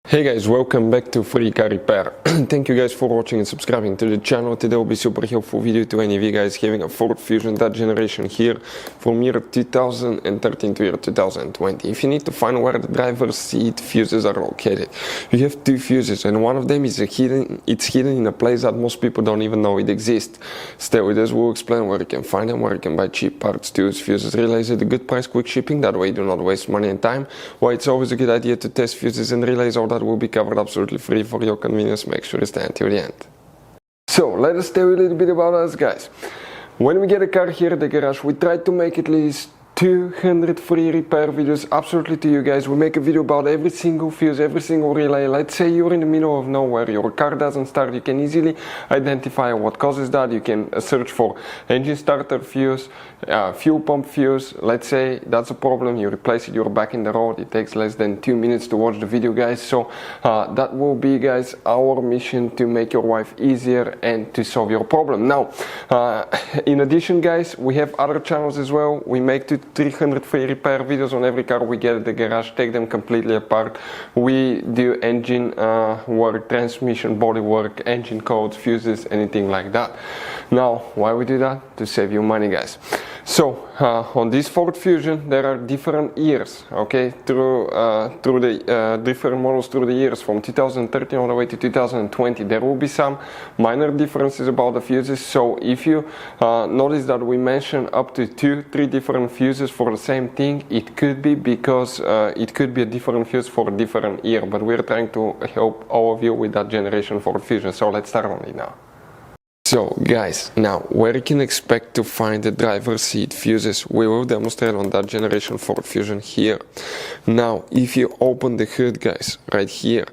Hey guys, welcome back to Free Car Repair. Thank you guys for watching and subscribing to the channel. Today will be super helpful video to any of you guys having a Ford Fusion that generation here from year 2013 to year 2020. If you need to find where the driver's seat fuses are located, you have two fuses and one of them is hidden in a place that most people don't even know it exists. Stay with us, we'll explain where you can find them, where you can buy cheap parts, tools, fuses, relays at a good price, quick shipping, that way you do not waste money and time. Why it's always a good idea to test fuses and relays, all that will be covered absolutely free for your convenience. Make sure you stay until the end. So let us tell you a little bit about us, guys. When we get a car here at the garage, we try to make at least 200 free repair videos absolutely to you guys. We make a video about every single fuse, every single relay. Let's say you're in the middle of nowhere, your car doesn't start, you can easily identify what causes that. You can search for engine starter fuse, fuel pump fuse. Let's say that's a problem, you replace it, you're back in the road. It takes less than 2 minutes to watch the video, guys. So that will be, guys, our mission to make your life easier and to solve your problem. Now, in addition, guys, we have other channels as well. We make 300 free repair videos on every car we get at the garage, take them completely apart. We do engine work, transmission, body work, engine codes, fuses, anything like that. Now, why we do that? To save you money, guys. So on this Ford Fusion there are different years, okay, through the different models through the years from 2013 all the way to 2020. There will be some minor differences about the fuses. So if you notice that we mention up to 2-3 different fuses for the same thing, it could be because it could be a different fuse for a different year, but we're trying to help all of you with that generation Ford Fusion. So let's start on it now. So guys, now where you can expect to find the driver's seat fuses, we will demonstrate on that generation Ford Fusion here. Now if you open the hood, guys, right here,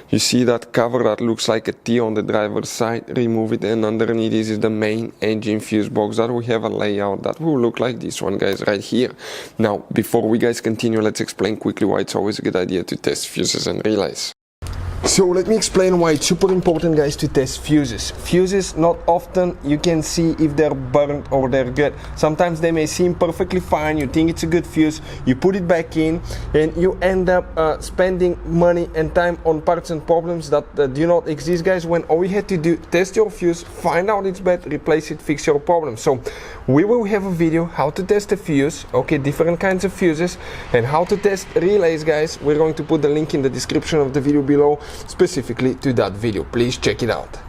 you see that cover that looks like a T on the driver's side. Remove it, and underneath this is the main engine fuse box that we have a layout that will look like this one, guys, right here. Now before we guys continue, let's explain quickly why it's always a good idea to test fuses and relays. So let me explain why it's super important, guys, to test fuses. Fuses, not often you can see if they're burnt or they're good. Sometimes they may seem perfectly fine, you think it's a good fuse, you put it back in and you end up spending money and time on parts and problems that do not exist, guys, when all you had to do, test your fuse, find out it's bad, replace it, fix your problem. So we will have a video how to test a fuse, okay, different kinds of fuses, and how to test relays, guys. We're going to put the link in the description of the video below specifically to that video. Please check it out.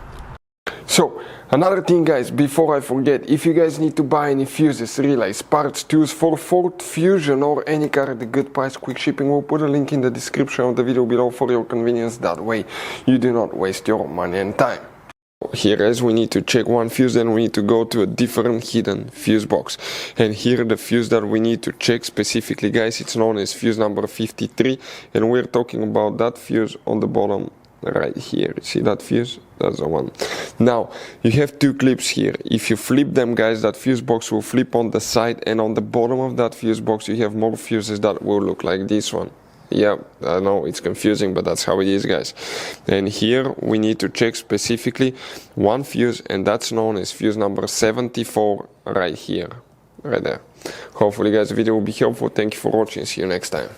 So another thing, guys, before I forget, if you guys need to buy any fuses, relays, parts, tools for Ford Fusion or any car at a good price, quick shipping, we'll put a link in the description of the video below for your convenience. That way you do not waste your money and time. Here, guys, we need to check one fuse, then we need to go to a different hidden fuse box. And here the fuse that we need to check specifically, guys, it's known as fuse number 53, and we're talking about that fuse on the bottom right here. See that fuse? That's the one. Now you have two clips here. If you flip them, guys, that fuse box will flip on the side, and on the bottom of that fuse box you have more fuses that will look like this one. Yeah, I know it's confusing, but that's how it is, guys. And here we need to check specifically one fuse, and that's known as fuse number 74 right here, right there. Hopefully, guys, the video will be helpful. Thank you for watching. See you next time.